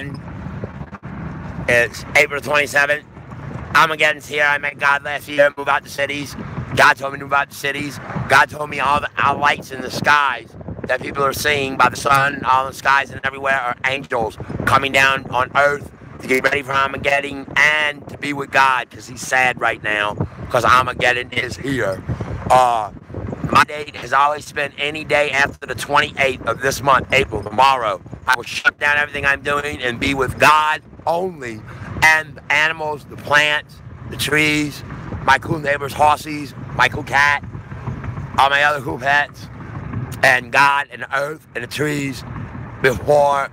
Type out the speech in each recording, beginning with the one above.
Armageddon. It's April 27th. Armageddon's here. I met God last year, move out to cities. God told me to move out to cities. God told me all the lights in the skies that people are seeing by the sun, all the skies and everywhere are angels coming down on earth to get ready for Armageddon and to be with God, because he's sad right now because Armageddon is here. My date has always been any day after the 28th of this month, April, tomorrow. I will shut down everything I'm doing and be with God only, and the animals, the plants, the trees, my cool neighbors, horses, my cool cat, all my other cool pets, and God and the earth and the trees before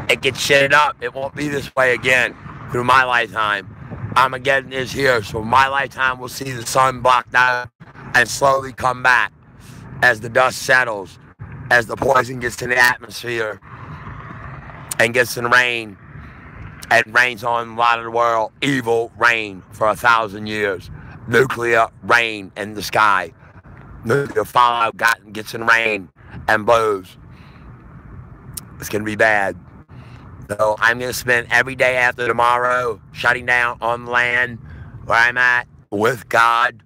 it gets shitted up. It won't be this way again through my lifetime. Armageddon is here, so my lifetime will see the sun blocked out and slowly come back as the dust settles, as the poison gets to the atmosphere and gets in rain and rains on a lot of the world. Evil rain for 1,000 years. Nuclear rain in the sky. Nuclear fallout gets in rain and blows. It's going to be bad. So I'm going to spend every day after tomorrow shutting down on the land where I'm at with God,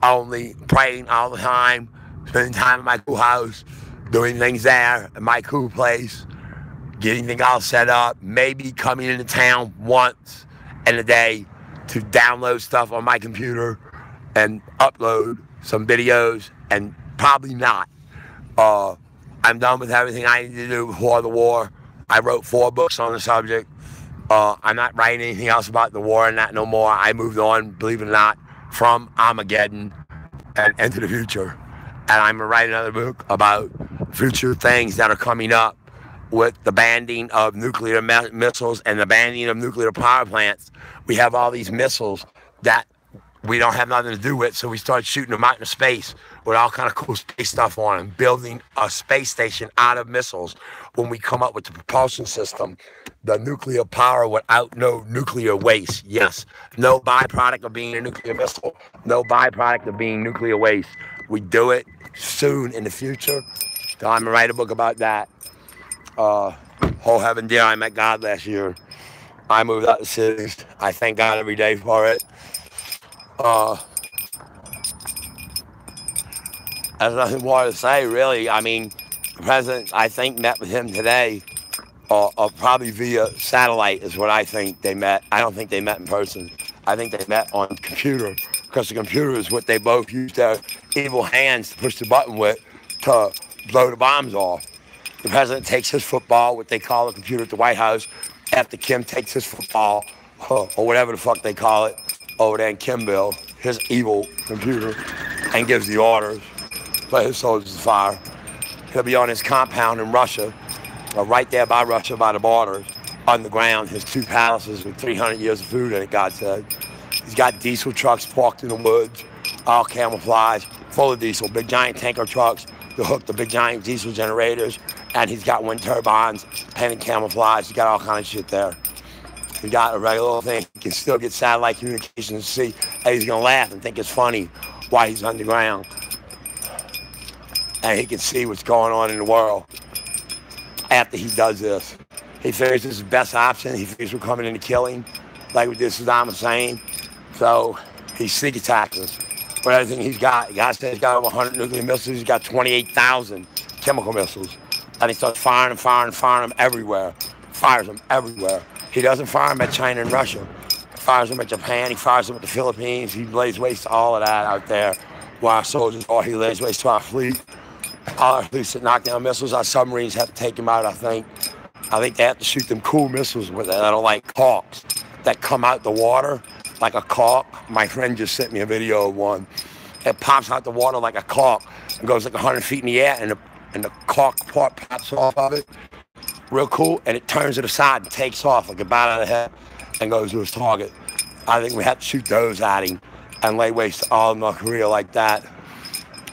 only praying all the time, spending time in my cool house, doing things there in my cool place, getting things all set up, maybe coming into town once in a day to download stuff on my computer and upload some videos, and probably not. I'm done with everything I need to do before the war. I wrote 4 books on the subject. I'm not writing anything else about the war and that no more. I moved on, believe it or not, from Armageddon and into the future. And I'm going to write another book about future things that are coming up with the banning of nuclear missiles and the banning of nuclear power plants. We have all these missiles that we don't have nothing to do with, so we start shooting them out into space with all kind of cool space stuff on them, building a space station out of missiles. When we come up with the propulsion system, the nuclear power without no nuclear waste. Yes, no byproduct of being a nuclear missile, no byproduct of being nuclear waste. We do it soon in the future. So I'm gonna write a book about that. Whole heaven dear, I met God last year. I moved out to cities. I thank God every day for it. There's nothing more to say, really. I mean, the president, I think, met with him today, or probably via satellite is what I think they met. I don't think they met in person. I think they met on computer, because the computer is what they both use their evil hands to push the button with to blow the bombs off. The president takes his football, what they call a computer at the White House, after Kim takes his football, or whatever the fuck they call it, over there in Kimville, his evil computer, and gives the orders for his soldiers to fire. He'll be on his compound in Russia, right there by Russia, by the borders, underground, his 2 palaces with 300 years of food in it, God said. He's got diesel trucks parked in the woods, all camouflage, full of diesel, big giant tanker trucks to hook the big giant diesel generators, and he's got wind turbines, painted camouflage. He's got all kinds of shit there. He got a regular little thing. He can still get satellite communications and see. And he's gonna laugh and think it's funny why he's underground. And he can see what's going on in the world after he does this. He figures this is the best option. He figures we're coming in to kill him, like we did Saddam Hussein. So he sneak attacks us with everything he's got. God said he's got over 100 nuclear missiles. He's got 28,000 chemical missiles. And he starts firing them everywhere. Fires them everywhere. He doesn't fire them at China and Russia. He fires them at Japan. He fires them at the Philippines. He lays waste to all of that out there where our soldiers are. He lays waste to our fleet. All our fleets that knock down missiles, our submarines have to take them out, I think. I think they have to shoot them cool missiles that are like caulks that come out the water like a caulk. My friend just sent me a video of one. It pops out the water like a caulk and goes like 100 feet in the air, and the caulk part pops off of it. Real cool, and it turns to the side and takes off like a bat out of the head and goes to his target. I think we have to shoot those at him and lay waste to all of North Korea like that.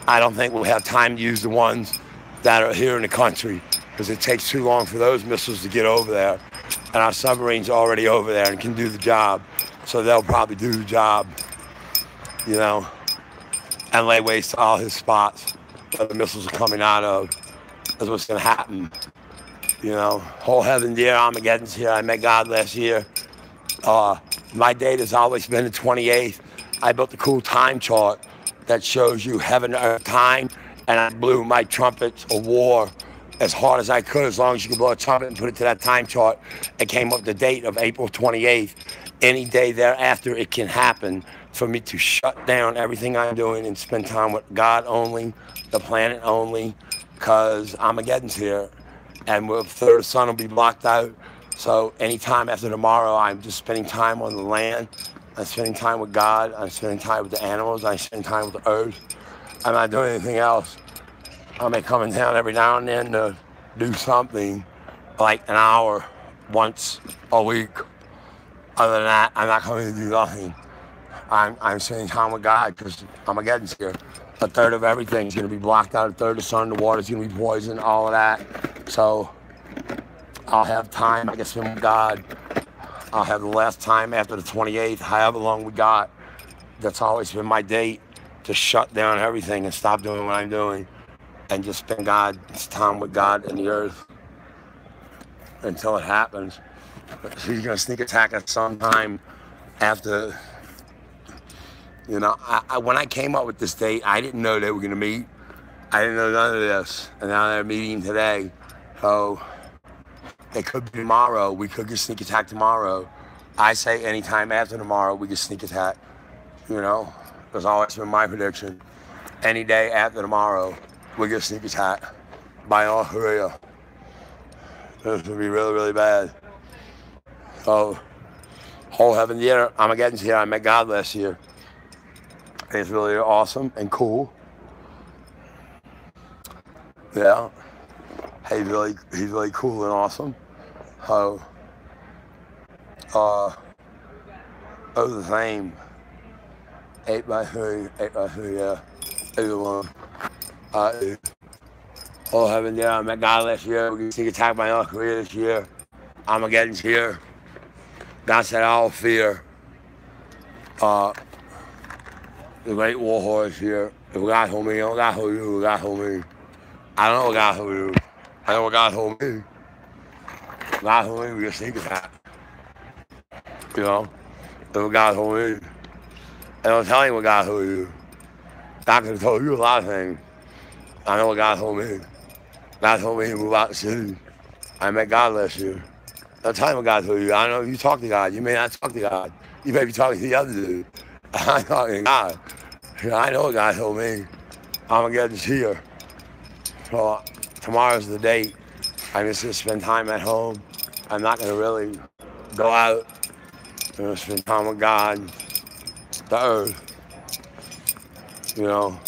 I don't think we'll have time to use the ones that are here in the country, because it takes too long for those missiles to get over there. And our submarines are already over there and can do the job. So they'll probably do the job, you know, and lay waste to all his spots where the missiles are coming out of. That's what's going to happen. You know, whole heaven dear, Armageddon's here. I met God last year. My date has always been the 28th. I built a cool time chart that shows you heaven to earth time, and I blew my trumpets of war as hard as I could, as long as you could blow a trumpet and put it to that time chart. It came up with the date of April 28th. Any day thereafter, it can happen for me to shut down everything I'm doing and spend time with God only, the planet only, because Armageddon's here, and the third sun will be blocked out. So anytime after tomorrow, I'm just spending time on the land. I'm spending time with God. I'm spending time with the animals. I'm spending time with the earth. I'm not doing anything else. I'm coming down every now and then to do something, like an hour once a week. Other than that, I'm not coming to do nothing. I'm spending time with God because Armageddon's here. A third of everything's going to be blocked out. A third of the sun, the water's going to be poisoned, all of that. So I'll have time I can spend with God. I'll have the last time after the 28th, however long we got. That's always been my date, to shut down everything and stop doing what I'm doing and just spend God's time with God and the earth until it happens. So he's going to sneak attack us sometime after, you know, when I came up with this date, I didn't know they were going to meet. I didn't know none of this. And now they're meeting today. So it could be tomorrow. We could get sneak attack tomorrow. I say anytime after tomorrow, we get sneak attack. You know, that's always been my prediction. Any day after tomorrow, we get sneak attack by North Korea. This would be really, really bad. So, whole heaven year, Armageddon's here. I met God last year. It's really awesome and cool. Yeah. He's really cool and awesome. So, over the same. 8x3, yeah. 8-1. Whole heaven, yeah. I met God last year. We get attacked by North Korea this year. Armageddon's here. God said, all fear. The great war horse here. If God told me, I don't God told you, God told me. I don't know what God told you. I know what God told me. God told me we get sneak attack. You know? That's what God told me. I don't tell you what God told you. God could have told you a lot of things. I know what God told me. God told me to move out the city. I met God last year. Don't tell me what God told you. I don't know if you talk to God. You may not talk to God. You may be talking to the other dude. I'm talking to God. I know what God told me. Armageddon's here. So tomorrow's the date. I'm just going to spend time at home. I'm not going to really go out. I'm going to spend time with God, the earth. You know.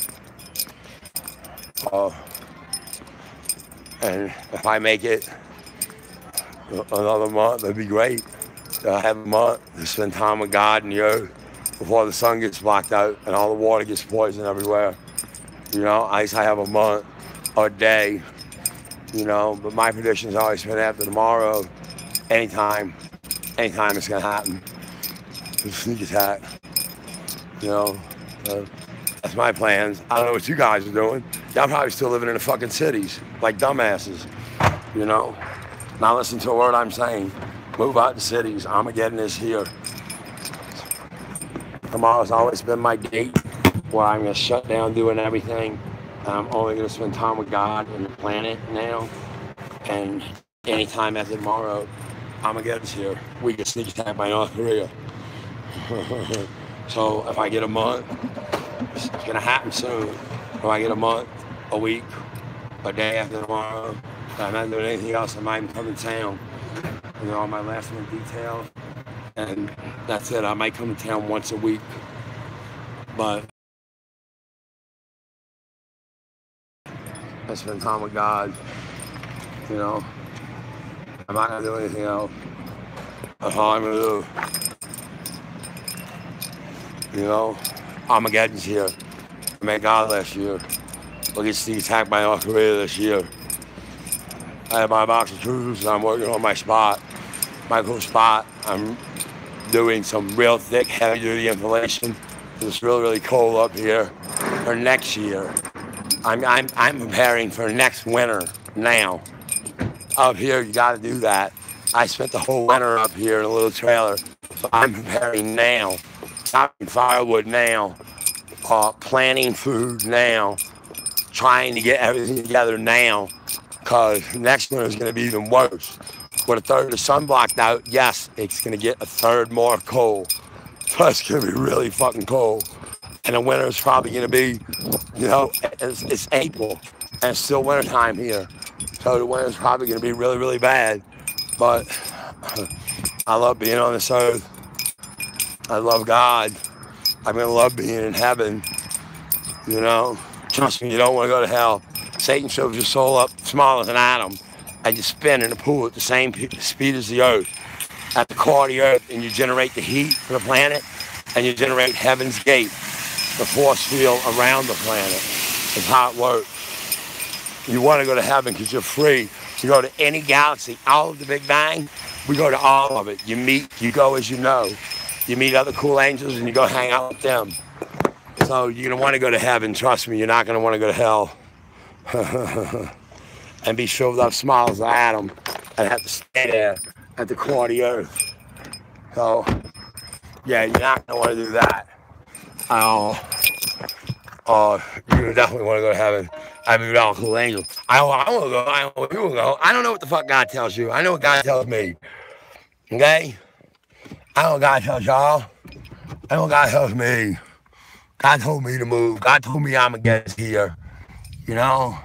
And if I make it another month, that'd be great. I have a month to spend time with God and the earth before the sun gets blocked out and all the water gets poisoned everywhere. You know, I have a month or a day, you know, but my prediction's always been after tomorrow, anytime it's gonna happen. Sneak attack, you know. That's my plans. I don't know what you guys are doing. Y'all probably still living in the fucking cities, like dumbasses, you know. Not listen to a word I'm saying. Move out the cities. Armageddon is here. Tomorrow's always been my date where I'm going to shut down doing everything. I'm only going to spend time with God and the planet now. And anytime after tomorrow, Armageddon's here. We get sneak attacked by North Korea. So if I get a month, it's going to happen soon. If I get a month, a week, a day after tomorrow, I'm not doing anything else. I might come to town. You know, all my last minute details. And that's it. I might come to town once a week. But I spend time with God. You know, I'm not going to do anything else. That's all I'm going to do. You know, Armageddon's here. I met God last year. We'll get sneak attacked by North Korea this year. I have my box of tools and I'm working on my spot. My cool spot. I'm doing some real thick, heavy-duty insulation. It's really, really cold up here for next year. I'm preparing for next winter now. up here, you got to do that. I spent the whole winter up here in a little trailer. So I'm preparing now, chopping firewood now, planting food now, trying to get everything together now, because next winter is going to be even worse. With a third of the sun blocked out, yes, it's going to get a third more cold. So it's going to be really fucking cold. And the winter is probably going to be, you know, it's April, and it's still winter time here. So the winter is probably going to be really, really bad. But I love being on this earth. I love God. I'm going to love being in heaven. You know, trust me, you don't want to go to hell. Satan shoves your soul up small as an atom, and you spin in the pool at the same speed as the earth, at the core of the earth, and you generate the heat for the planet, and you generate heaven's gate, the force field around the planet. Is how it works. You want to go to heaven because you're free. You go to any galaxy, all of the Big Bang, we go to all of it. You meet, you go as you know. You meet other cool angels and you go hang out with them. So you're going to want to go to heaven. Trust me, you're not going to want to go to hell. And be shoved up small as an atom and have to stay there at the core of the earth. So, yeah, you're not going to want to do that. You definitely want to go to heaven. I mean, all cool angels. I want to go. I want people to go. I don't know what the fuck God tells you. I know what God tells me. Okay? I know what God tells y'all. I know what God tells me. God told me to move. God told me I'm against here. You know?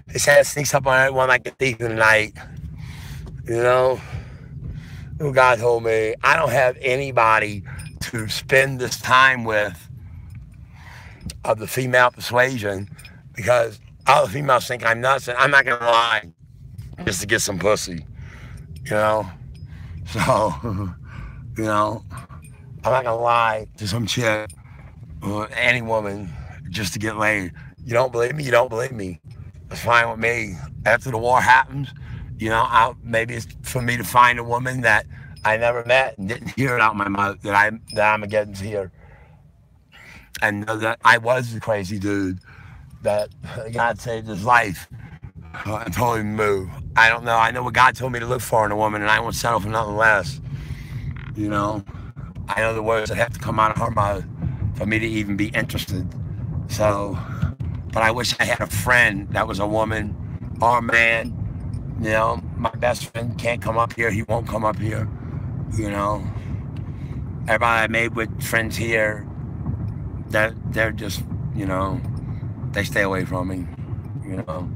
His hand sneaks up on everyone like a thief in the night. You know? What God told me. I don't have anybody to spend this time with of the female persuasion, because all the females think I'm nuts, and I'm not gonna lie just to get some pussy, you know. So, you know, I'm not gonna lie to some chick or any woman just to get laid. You don't believe me? You don't believe me. It's fine with me. After the war happens, you know, maybe it's for me to find a woman that I never met and didn't hear it out of my mouth that I'm against here. And know that I was the crazy dude that God saved his life and told him to move. I don't know. I know what God told me to look for in a woman, and I won't settle for nothing less. You know, I know the words that have to come out of her mouth for me to even be interested. So, but I wish I had a friend that was a woman or a man. You know, my best friend can't come up here. He won't come up here. You know, everybody I made with friends here, they're just, you know, they stay away from me, you know.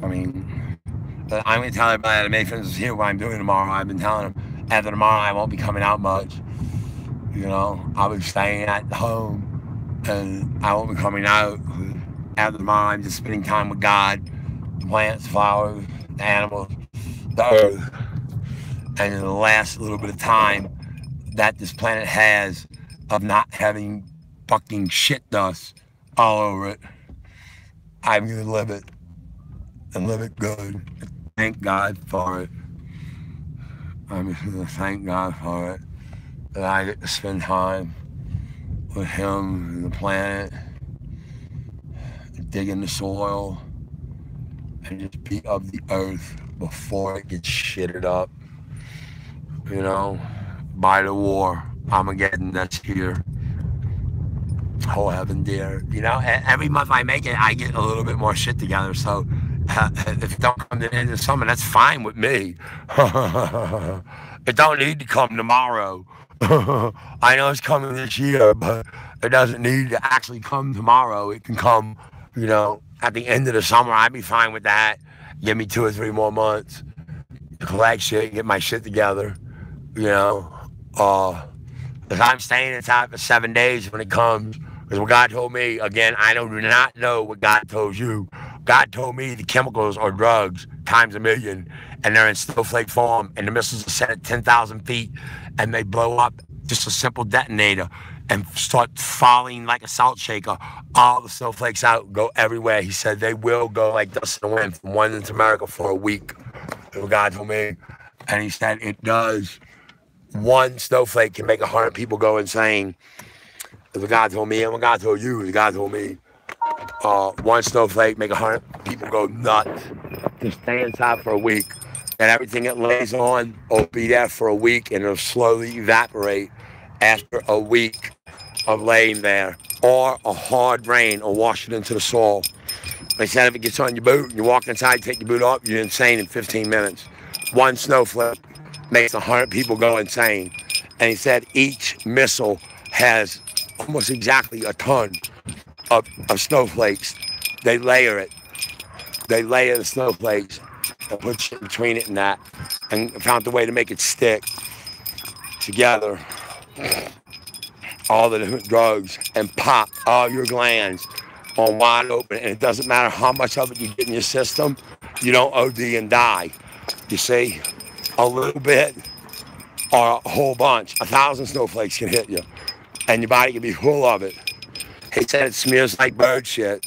I mean, but I'm going to tell everybody that I made friends here what I'm doing tomorrow. I've been telling them after tomorrow I won't be coming out much, you know. I'll be staying at home and I won't be coming out. After tomorrow I'm just spending time with God, the plants, flowers, the animals, the earth. And in the last little bit of time that this planet has of not having fucking shit dust all over it, I'm gonna live it and live it good. Thank God for it. I'm just gonna thank God for it, that I get to spend time with him and the planet, dig in the soil, and just be of the earth before it gets shitted up, you know, by the war, Armageddon that's here. Oh, heaven, dear. You know, every month I make it, I get a little bit more shit together. So if it don't come to the end of summer, that's fine with me. It don't need to come tomorrow. I know it's coming this year, but it doesn't need to actually come tomorrow. It can come, you know, at the end of the summer. I'd be fine with that. Give me 2 or 3 more months to collect shit, get my shit together, you know. Because I'm staying inside for 7 days when it comes. Because what God told me, again, I do not know what God told you. God told me the chemicals are drugs times a million, and they're in snowflake form, and the missiles are set at 10,000 feet, and they blow up just a simple detonator and start falling like a salt shaker. All the snowflakes out, go everywhere. He said they will go like dust in the wind from London to America for a week. That's what God told me. And he said it does. One snowflake can make 100 people go insane. That's what God told me, and what God told you, is God told me. One snowflake make 100 People go nuts. Just stay inside for a week. And everything it lays on will be there for a week and it'll slowly evaporate after a week of laying there. Or a hard rain will wash it into the soil. They said if it gets on your boot and you walk inside, take your boot off, you're insane in 15 minutes. One snowflake makes 100 people go insane. And he said each missile has almost exactly a ton of snowflakes. They layer it. They layer the snowflakes and put shit between it and that, and found a way to make it stick together. All the different drugs and pop all your glands on wide open, and it doesn't matter how much of it you get in your system, you don't OD and die. You see, a little bit or a whole bunch, 1,000 snowflakes can hit you, and your body can be full of it. He said it smears like bird shit,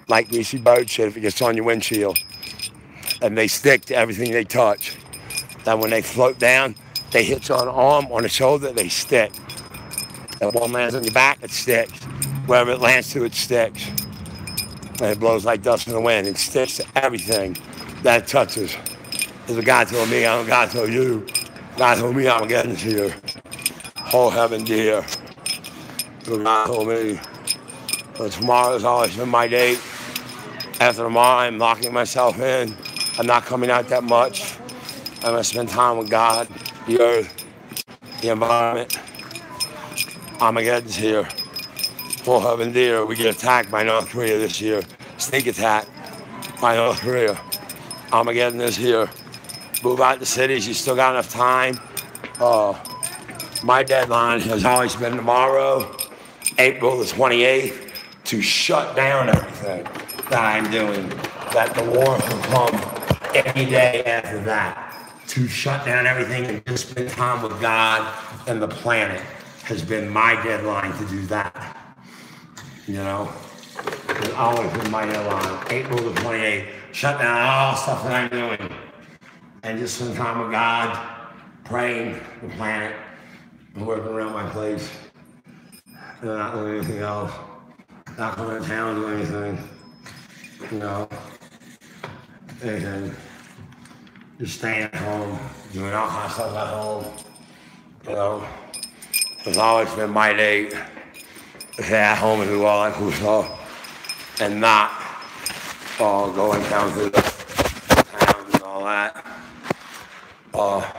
like greasy bird shit if it gets on your windshield, and they stick to everything they touch. Then when they float down, they hit you on the arm, on the shoulder, they stick. If one lands on your back, it sticks. Wherever it lands to, it sticks. And it blows like dust in the wind. It sticks to everything that it touches. As a guy told me, I don't God told you. God told me I'm getting here. Whole heaven dear. So God told me, tomorrow's always been my date. After tomorrow, I'm locking myself in. I'm not coming out that much. I'm going to spend time with God, the earth, the environment. Armageddon's here. Full heaven deer. We get attacked by North Korea this year. Sneak attack by North Korea. Armageddon is here. Move out the cities. You still got enough time. My deadline has always been tomorrow, April the 28th, to shut down everything that I'm doing. That the war will come any day after that. To shut down everything and just spend time with God and the planet has been my deadline to do that. You know, it's always been my deadline. April the 28th, shut down all stuff that I'm doing and just spend time with God, praying the planet, and working around my place. And not doing anything else. Not coming to town, do anything. You know, and just staying at home, doing all kinds of stuff at home. You know, it's always been my date to stay at home and do all that cool stuff, and not going down to the town and all that.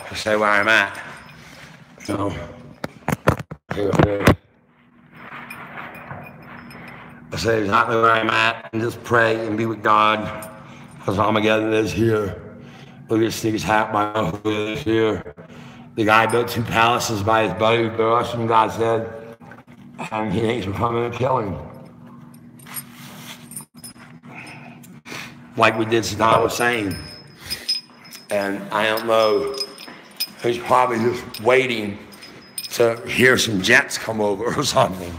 To stay where I'm at. You know, I say exactly where I'm at and just pray and be with God, because Armageddon is here. Look at Sneaker's hat, my uncle is here. The guy built 2 palaces by his buddy, and God said, and he thinks we're coming to kill him. Like we did Saddam Hussein. And I don't know, he's probably just waiting to hear some jets come over or something.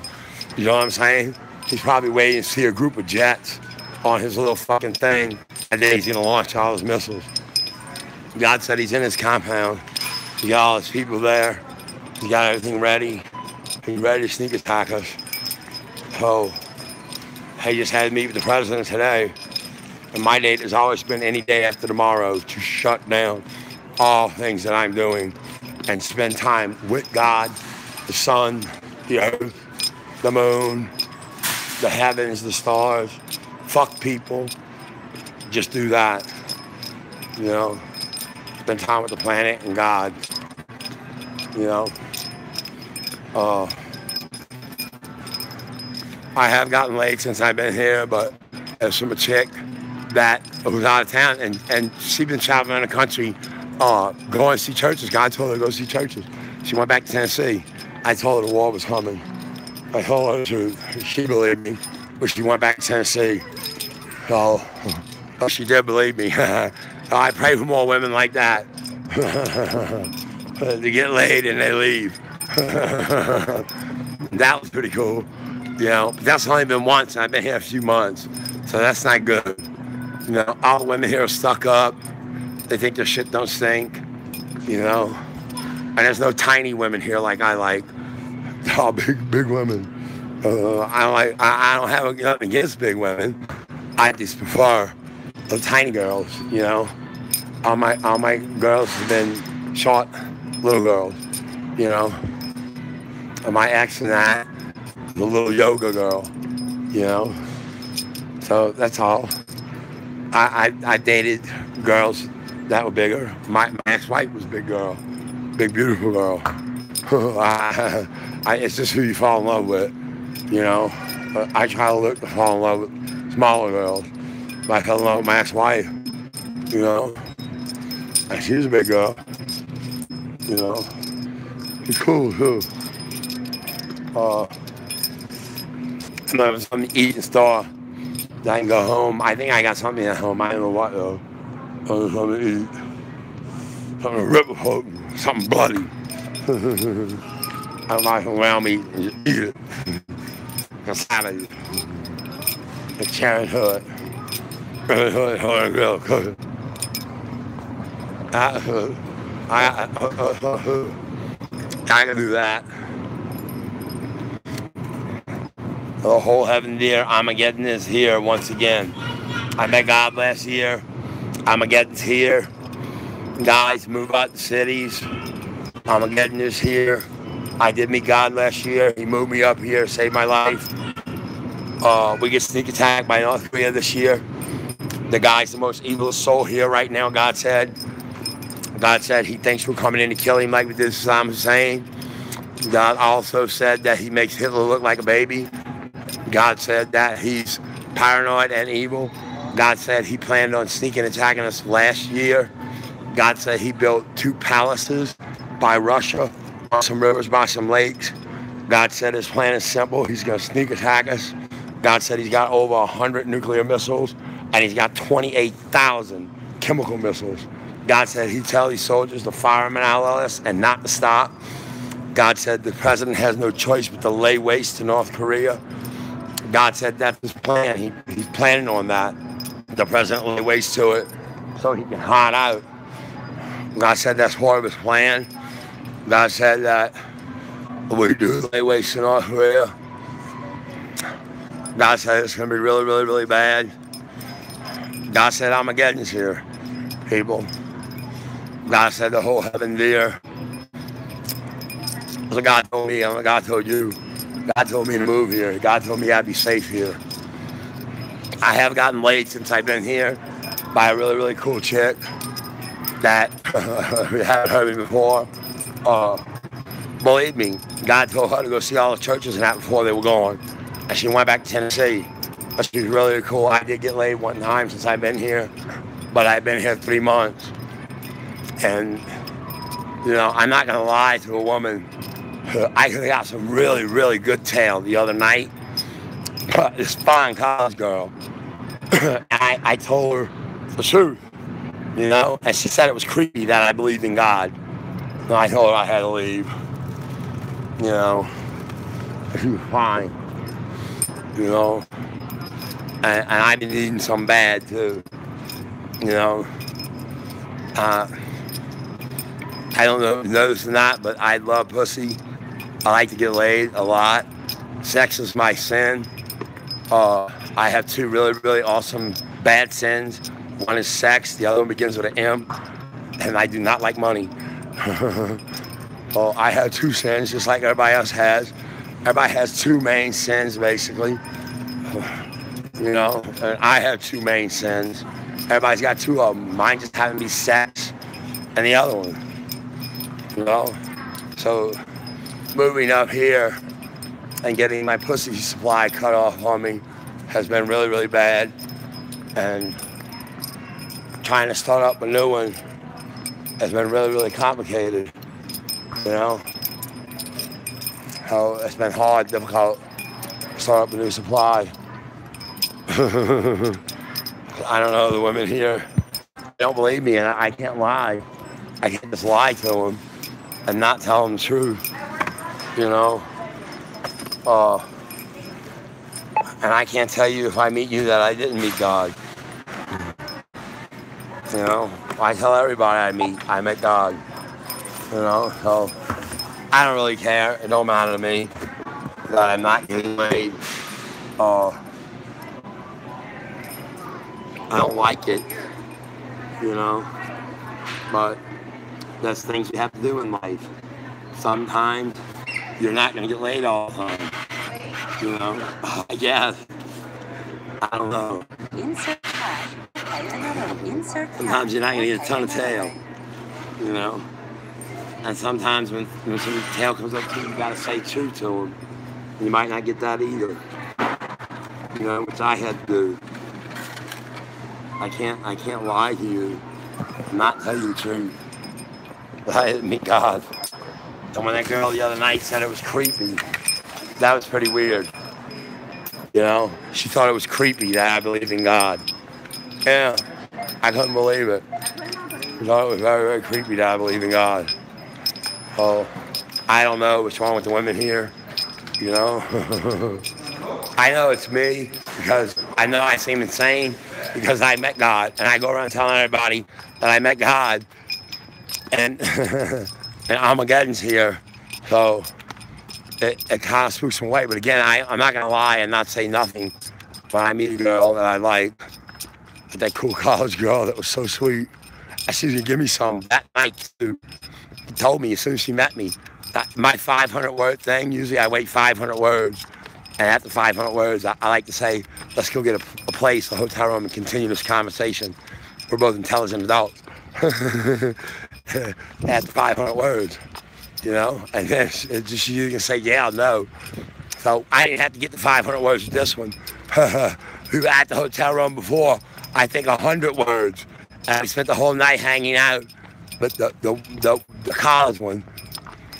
You know what I'm saying? He's probably waiting to see a group of jets on his little fucking thing, and then he's gonna launch all his missiles. God said he's in his compound. He got all his people there. He got everything ready. He's ready to sneak attack us. So, he just had to meet with the president today. And my date has always been any day after tomorrow to shut down all things that I'm doing and spend time with God, the sun, the earth, the moon, the heavens, the stars. Fuck people. Just do that. You know, spend time with the planet and God. You know, I have gotten laid since I've been here, but there's from a chick that was out of town, and she's been traveling around the country, going to see churches. God told her to go see churches. She went back to Tennessee. I told her the war was coming. I told her the truth. She believed me, but she went back to Tennessee. So she did believe me. I pray for more women like that. To get laid and they leave. That was pretty cool. You know, but that's only been once, and I've been here a few months. So that's not good. You know, all the women here are stuck up. They think their shit don't stink. You know? And there's no tiny women here like I like. They're all big women. I don't have nothing against big women. I just prefer the tiny girls, you know. All my girls have been short little girls, you know. And my ex and that, the little yoga girl, you know. So that's all. I dated girls that were bigger. My ex-wife was a big girl, big beautiful girl. It's just who you fall in love with, you know. I try to look to fall in love with smaller girls. But I fell in love with my ex-wife, you know. And she was a big girl, you know. She's cool too. There was something to eat in the store. I can go home. I think I got something at home. I don't know what though. Something to eat. Something to rip apart. Something bloody. I don't like around me and just eat it. A salad. A cherry hood. Hood girl cooking. I can do that. The whole heaven deer, Armageddon is here once again. I met God last year. Armageddon's here. Guys, move out the cities. Armageddon is here. I did meet God last year. He moved me up here, saved my life. We get sneak attacked by North Korea this year. The guy's the most evil soul here right now, God said. God said he thinks we're coming in to kill him like we did Saddam Hussein. God also said that he makes Hitler look like a baby. God said that he's paranoid and evil. God said he planned on sneaking attacking us last year. God said he built 2 palaces by Russia, on some rivers, by some lakes. God said his plan is simple. He's going to sneak attack us. God said he's got over 100 nuclear missiles, and he's got 28,000 chemical missiles. God said he'd tell these soldiers to fire them in LLS and not to stop. God said the president has no choice but to lay waste to North Korea. God said that's his plan. He's planning on that. The president lay waste to it so he can hide out. God said that's part of his plan. God said that we do lay waste to North Korea. God said it's going to be really, really, really bad. God said Armageddon's here, people. God said the whole heaven deer. So God told me, God told you. God told me to move here. God told me I'd be safe here. I have gotten laid since I've been here by a really, really cool chick that we haven't heard of before. Believe me, God told her to go see all the churches and that before they were gone. And she went back to Tennessee. But she was really cool. I did get laid one time since I've been here, but I've been here 3 months. And, you know, I'm not going to lie to a woman. I got some really, really good tail the other night. This fine college girl. I told her the truth, you know, and she said it was creepy that I believed in God. And I told her I had to leave, you know. She was fine, you know. And I've been eating some bad too, you know. I don't know if you noticed or not, but I love pussy. I like to get laid a lot. Sex is my sin. I have 2 really, really awesome bad sins. One is sex, the other one begins with an M, and I do not like money. Well, I have 2 sins, just like everybody else has. Everybody has 2 main sins, basically. You know, and I have 2 main sins. Everybody's got 2 of them. Mine just happen to be sex, and the other one. You know, so moving up here and getting my pussy supply cut off on me has been really, really bad. And trying to start up a new one has been really, really complicated. You know, how it's been hard, difficult to start up a new supply. I don't know, the women here don't believe me, and I can't lie. I can't just lie to them and not tell them the truth, you know. And I can't tell you if I meet you that I didn't meet God. You know, I tell everybody I met God. You know, so I don't really care. It don't matter to me that I'm not getting laid. I don't like it, you know, but that's things you have to do in life. Sometimes you're not going to get laid all the time, you know. I guess. I don't know. Insert cash. Insert cash. Sometimes you're not going to get a ton of tail, you know. And sometimes when some tail comes up to you, you got to say true to them. You might not get that either, you know, which I had to do. I can't lie to you, not tell you the truth. But I admit God. And when that girl the other night said it was creepy, that was pretty weird. You know, she thought it was creepy that I believe in God. Yeah, I couldn't believe it. She thought it was very, very creepy that I believe in God. Oh, I don't know what's wrong with the women here, you know. I know it's me because I know I seem insane because I met God. And I go around telling everybody that I met God. And, and Armageddon's here. So it kind of spooks me away. But again, I'm not going to lie and not say nothing. When I meet a girl that I like, that cool college girl that was so sweet, I said, "You give me some." That night, too. She told me as soon as she met me, that my 500-word thing, usually I wait 500 words. And after 500 words, I like to say, let's go get a place, a hotel room, and continue this conversation. We're both intelligent adults. After 500 words, you know? And then you can say, yeah or no. So I didn't have to get the 500 words with this one. We were at the hotel room before, I think 100 words. And we spent the whole night hanging out. But the college one,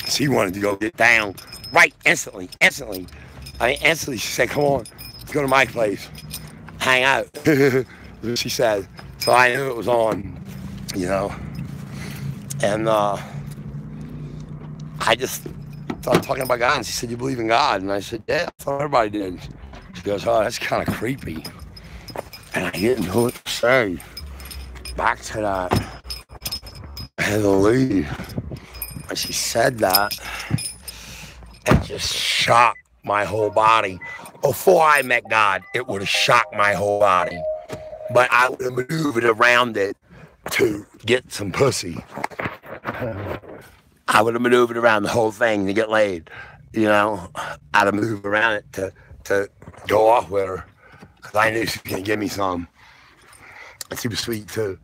she wanted to go get down right instantly. I mean, instantly she said, "Come on, let's go to my place, hang out." She said. So I knew it was on, you know. And I just started talking about God, and she said, "You believe in God?" And I said, "Yeah, I thought everybody did." She goes, "Oh, that's kind of creepy." And I didn't know what to say back to that. I had to leave. When she said that, it just shocked my whole body. Before I met God, it would have shocked my whole body. But I would have maneuvered around it to get some pussy. I would have maneuvered around the whole thing to get laid. You know, I'd have maneuvered around it to go off with her. Because I knew she was going to give me some. And she was sweet too.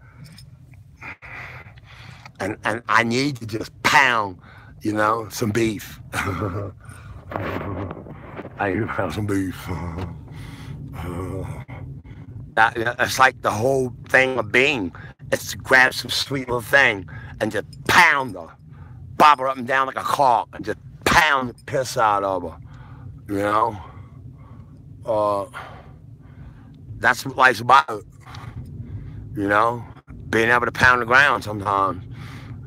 And I need to just pound, you know, some beef. I need to pound some beef. It's like the whole thing of being. It's to grab some sweet little thing and just pound her. Bob her up and down like a cork and just pound the piss out of her. You know? That's what life's about. You know? Being able to pound the ground sometimes.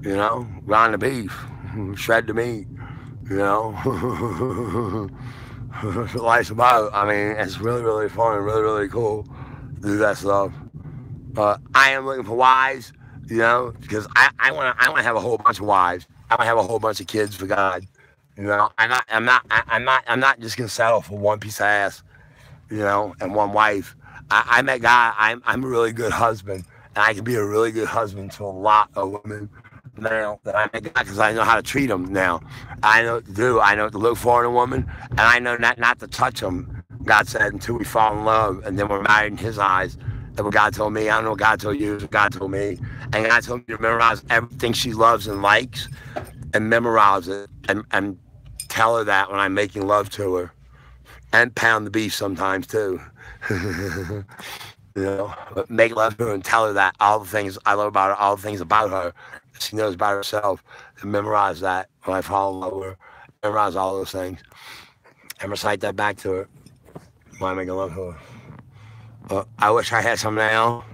You know? Grind the beef. Shred the meat. You know? That's what life's about. I mean, it's really, really fun and really, really cool to do that stuff. I am looking for wives, you know, because I want to have a whole bunch of wives. I want to have a whole bunch of kids for God. You know, I'm not just gonna settle for one piece of ass, you know, and one wife. I met God. I'm a really good husband, and I can be a really good husband to a lot of women now that I met God because I know how to treat them now. I know what to do. I know what to look for in a woman, and I know not to touch them. God said until we fall in love, and then we're married in His eyes. That's what God told me. I don't know what God told you. It's what God told me. And God told me to memorize everything she loves and likes, and memorize it, and tell her that when I'm making love to her, and pound the beef sometimes too. You know, but make love to her and tell her that all the things I love about her, all the things about her that she knows about herself, and memorize that when I fall in love with her. Memorize all those things and recite that back to her when I'm making love to her. I wish I had some now.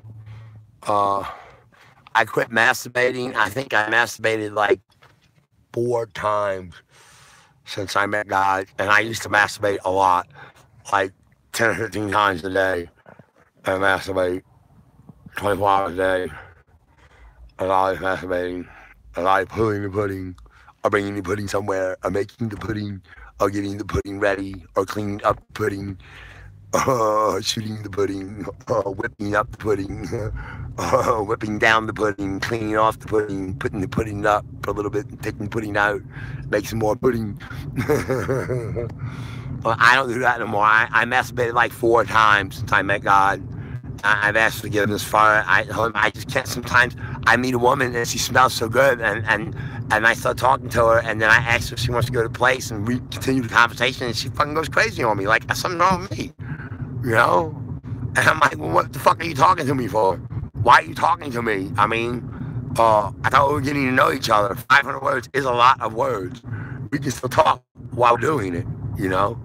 I quit masturbating. I think I masturbated like 4 times since I met God. And I used to masturbate a lot, like 10 or 15 times a day. I masturbate 24 hours a day. I'm always masturbating. I'm always pulling the pudding, or bringing the pudding somewhere, or making the pudding, or getting the pudding ready, or cleaning up the pudding. shooting the pudding, whipping up the pudding, whipping down the pudding, cleaning off the pudding, putting the pudding up for a little bit, taking the pudding out, make some more pudding. Well, I don't do that no more. I masturbated like 4 times since I met God. I've asked forgiveness for it. I just can't. Sometimes I meet a woman and she smells so good, and I start talking to her, and then I ask her if she wants to go to the place, and we continue the conversation, and she fucking goes crazy on me, like something wrong with me, you know? And I'm like, well, what the fuck are you talking to me for? Why are you talking to me? I mean, I thought we were getting to know each other. 500 words is a lot of words. We can still talk while doing it, you know?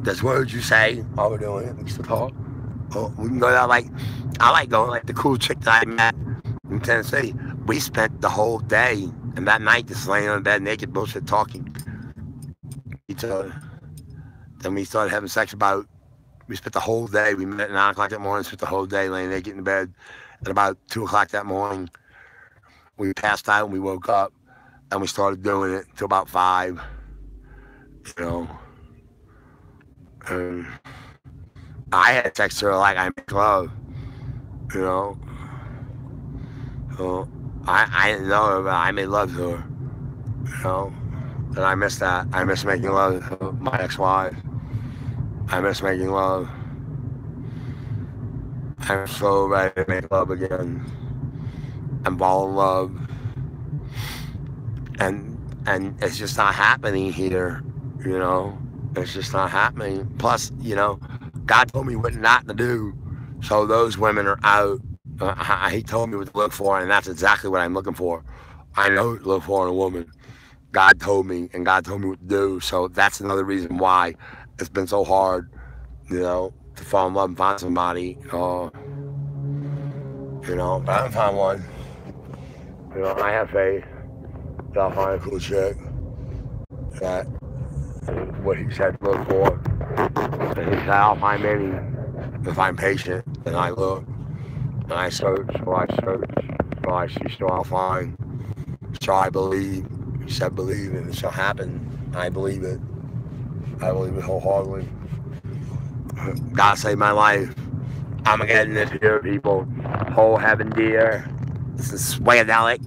There's words you say while we're doing it. We can still talk. We can go out like, I like going like the cool chick that I met in Tennessee. We spent the whole day and that night just laying on the bed naked bullshit talking each other. Then we started having sex we spent the whole day. We met at 9 o'clock that morning, spent the whole day laying naked in the bed. At about 2 o'clock that morning, we passed out and we woke up and we started doing it till about 5, you know. And I had text her like I make love, you know. So I didn't know her, but I made love to her, you know. And I miss that. I miss making love to my ex-wife. I miss making love. I'm so ready to make love again and fall in love. And it's just not happening here, you know. It's just not happening. Plus, you know, God told me what not to do. So those women are out. He told me what to look for, and that's exactly what I'm looking for. I know what to look for in a woman. God told me, and God told me what to do. So that's another reason why it's been so hard, you know, to fall in love and find somebody. You know, but I haven't found one. You know, I have faith that I'll find a cool chick that what he said to look for. And he said, I'll find many if I'm patient, and I look, and I search, so I search, so I see, so I'll find. So I believe. He said believe, and it shall happen. I believe it. I believe it wholeheartedly. God saved my life. I'm getting this here, people. Whole heaven dear. This is Swagadelic.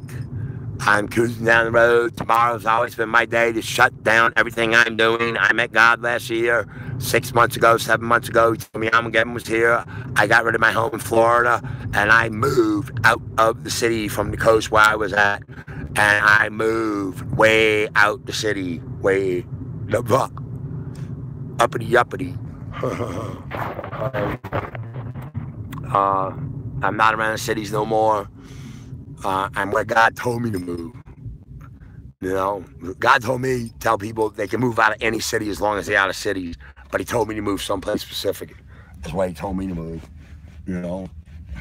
I'm cruising down the road. Tomorrow's always been my day to shut down everything I'm doing. I met God last year, 6 months ago, 7 months ago. He told me Armageddon was here. I got rid of my home in Florida, and I moved out of the city from the coast where I was at. And I moved way out the city, way the fuck, uppity. I'm not around the cities no more. I'm where God told me to move. You know, God told me to tell people they can move out of any city as long as they're out of cities. But he told me to move someplace specific. That's why he told me to move. You know,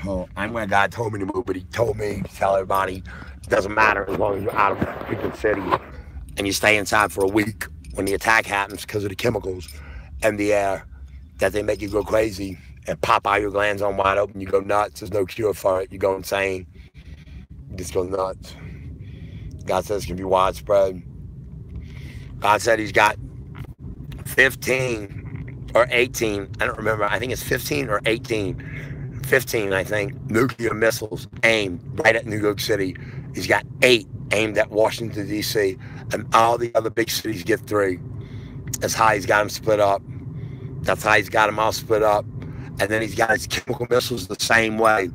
so I'm where God told me to move, but he told me to tell everybody it doesn't matter as long as you're out of freaking city and you stay inside for a week when the attack happens because of the chemicals and the air that they make you go crazy and pop all your glands on wide open. You go nuts. There's no cure for it. You go insane. You just go nuts. God says it can be widespread. God said he's got 15 or 18. I don't remember. I think it's 15 or 18. 15, I think, nuclear missiles aimed right at New York City. He's got 8 aimed at Washington, D.C., and all the other big cities get 3. That's how he's got them split up. That's how he's got them all split up. And then he's got his chemical missiles the same way,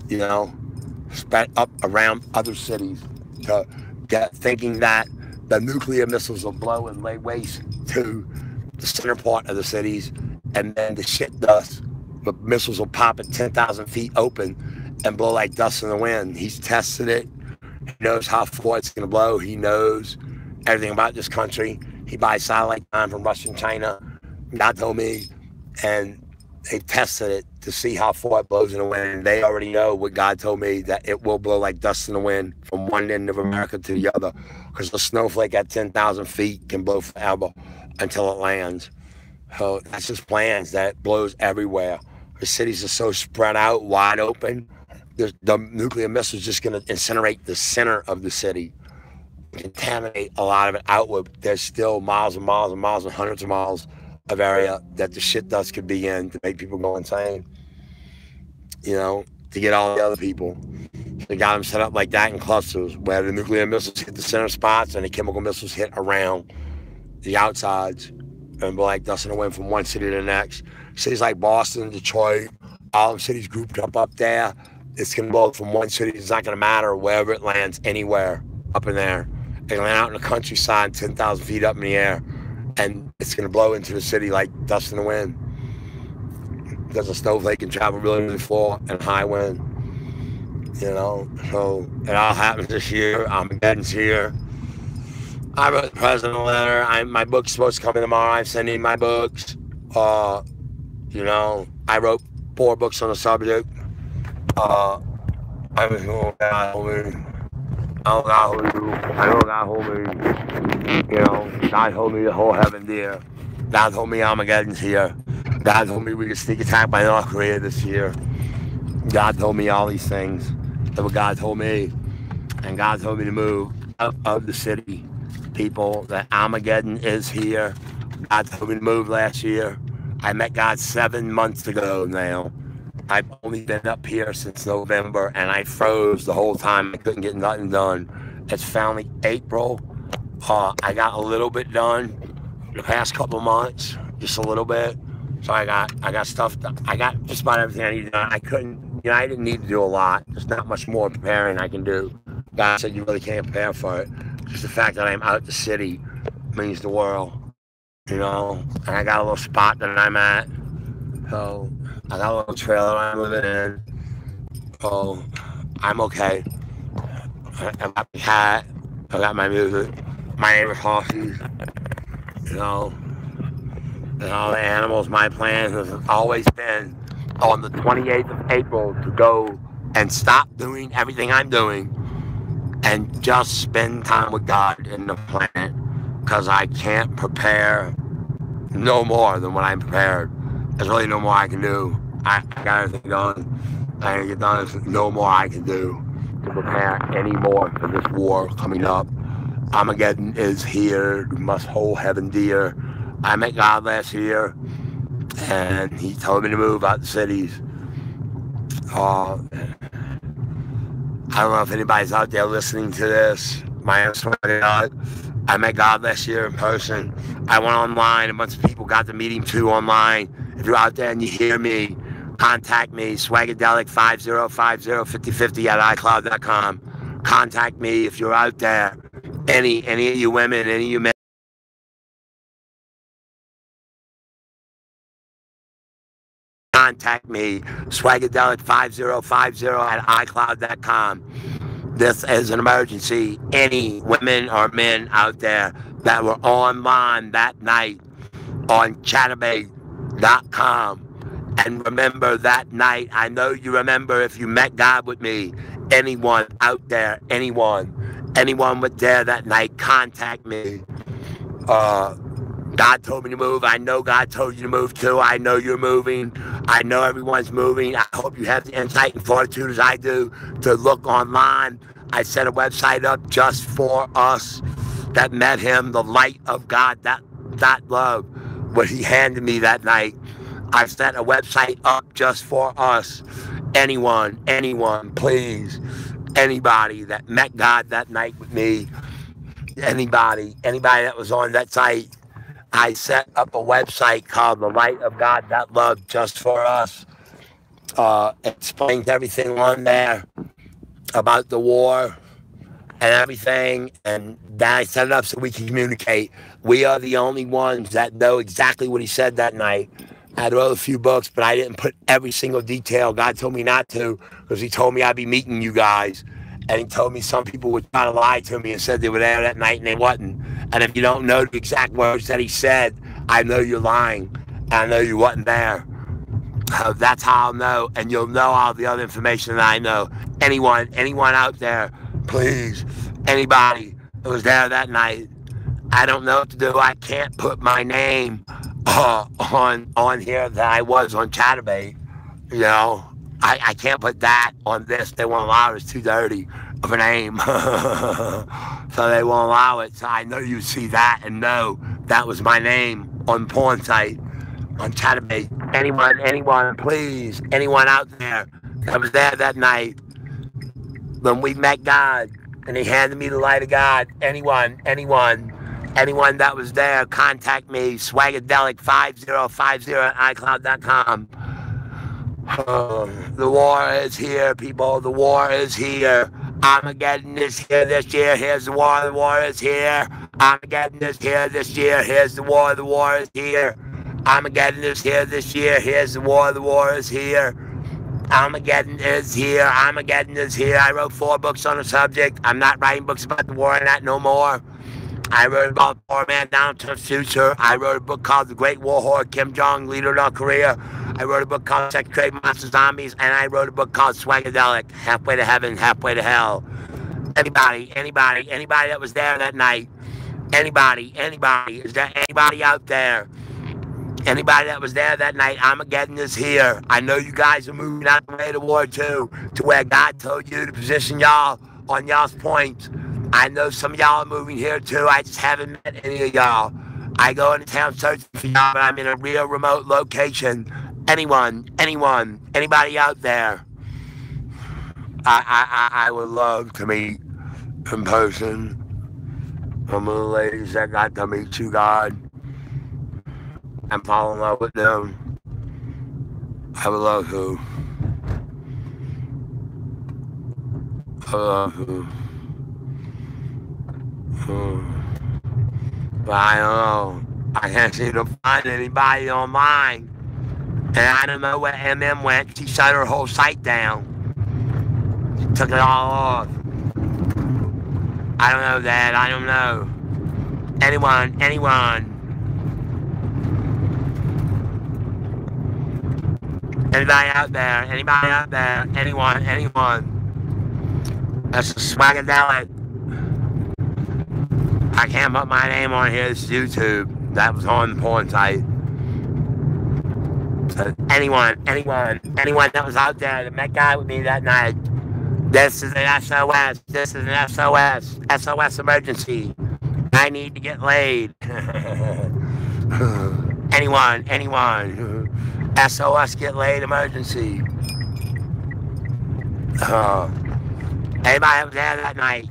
you know, spread up around other cities, to thinking that the nuclear missiles will blow and lay waste to the center part of the cities, and then the shit dust. The missiles will pop at 10,000 feet open and blow like dust in the wind. He's tested it. He knows how far it's going to blow. He knows everything about this country. He buys satellite time from Russia and China. God told me. And they've tested it to see how far it blows in the wind. And they already know what God told me, that it will blow like dust in the wind from one end of America to the other. Because the snowflake at 10,000 feet can blow forever until it lands. So that's his plans, that it blows everywhere. The cities are so spread out, wide open. The nuclear missile is just going to incinerate the center of the city, contaminate a lot of it outward. There's still miles and miles and miles and hundreds of miles of area that the shit dust could be in to make people go insane. You know, to get all the other people. They got them set up like that in clusters where the nuclear missiles hit the center spots and the chemical missiles hit around the outsides and black dust in the wind from one city to the next. Cities like Boston, Detroit, all them cities grouped up there. It's going to blow from one city. It's not going to matter wherever it lands, anywhere up in there. It land out in the countryside, 10,000 feet up in the air, and it's going to blow into the city like dust in the wind. Because a snowflake can travel really far and high wind. You know, so it all happens this year. Armageddon's here. I wrote the president a letter. My book's supposed to come in tomorrow. I'm sending my books. You know, I wrote 4 books on the subject. I was going, God hold me. I don't got hold you. I don't got hold me. You know, God told me the whole heaven dear. God told me Armageddon's here. God told me we could sneak attack by North Korea this year. God told me all these things. That's what God told me. And God told me to move out of the city. People, that Armageddon is here. God told me to move last year. I met God 7 months ago now. I've only been up here since November, and I froze the whole time. I couldn't get nothing done. It's finally April. I got a little bit done the past couple months, just a little bit. So I got stuff done. I got just about everything I needed done. I couldn't, you know, I didn't need to do a lot. There's not much more preparing I can do. God said you really can't prepare for it. Just the fact that I'm out the city means the world, you know. And I got a little spot that I'm at. So I got a little trailer I'm living in. So I'm okay. I got my cat. I got my music. My neighbor's horses. You know. And all the animals. My plan has always been on the 28th of April to go and stop doing everything I'm doing and just spend time with God in the planet, because I can't prepare no more than what I'm prepared. There's really no more I can do. I got everything done. I gotta get done. There's no more I can do to prepare any more for this war coming up. Armageddon is here. We must hold heaven dear. I met God last year, and he told me to move out the cities. I don't know if anybody's out there listening to this. My answer to God, I met God last year in person. I went online. A bunch of people got to meet him too online. If you're out there and you hear me, contact me, swagadelic505050 at iCloud.com. Contact me if you're out there. Any of you women, any of you men. Contact me, swagadelic5050 at iCloud.com. This is an emergency. Any women or men out there that were online that night on Chaturbate.com. And remember that night, I know you remember if you met God with me. Anyone out there, anyone was there that night, contact me. God told me to move. I know God told you to move too. I know you're moving. I know everyone's moving. I hope you have the insight and fortitude as I do to look online. I set a website up just for us that met him, the light of God, that love, what he handed me that night. I set a website up just for us. Anyone, please. Anybody that met God that night with me. Anybody that was on that site. I set up a website called The Light of God, That Love, just for us. Explains everything on there about the war and everything. And then I set it up so we can communicate. We are the only ones that know exactly what he said that night. I wrote a few books, but I didn't put every single detail. God told me not to, because he told me I'd be meeting you guys. And he told me some people would try to lie to me and said they were there that night and they wasn't. And if you don't know the exact words that he said, I know you're lying. And I know you wasn't there. That's how I'll know. And you'll know all the other information that I know. Anyone out there, please. Anybody that was there that night. I don't know what to do. I can't put my name on here that I was on Chaturbate. You know, I can't put that on this. They won't allow it. It's too dirty of a name. So they won't allow it. So I know you see that and know that was my name on porn site, on Chatterbait. Anyone, please, anyone out there that was there that night when we met God and he handed me the light of God. Anyone that was there, contact me, swagadelic5050@icloud.com. The war is here, people. The war is here. Armageddon is here this year. Here's the war. The war is here. Armageddon is here this year. Here's the war. The war is here. Armageddon is here this year. Here's the war. The war is here. Armageddon is here. Armageddon is here. I wrote 4 books on the subject. I'm not writing books about the war and that no more. I wrote about Poor Man Down to the Future. I wrote a book called The Great War Whore, Kim Jong, Leader of North Korea. I wrote a book called Sex Trade Monster Zombies, and I wrote a book called Swagadelic, Halfway to Heaven, Halfway to Hell. Anybody that was there that night, anybody, is there anybody out there? Anybody that was there that night, Armageddon is here. I know you guys are moving out the way to war too, to where God told you to position y'all on y'all's points. I know some of y'all are moving here too. I just haven't met any of y'all. I go into town searching for y'all, but I'm in a real remote location. Anybody out there? I would love to meet in person some of the ladies that got to meet you, God, and fall in love with them. I would love to. I would love to. But I don't know. I can't seem to find anybody online. And I don't know where MM went. She shut her whole site down. She took it all off. I don't know, Dad. I don't know. Anyone. Anybody out there? Anyone. That's a Swagadelic. I can't put my name on here. It's YouTube. That was on the porn site. So anyone that was out there that met God with me that night, this is an SOS. This is an SOS. SOS emergency. I need to get laid. Anyone. SOS get laid emergency. Anybody that was there that night,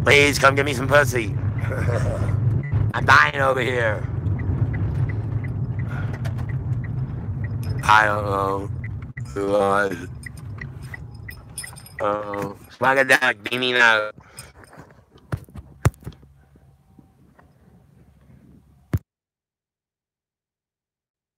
please come give me some pussy. I'm dying over here. I don't know. Swagadelic, beaming out.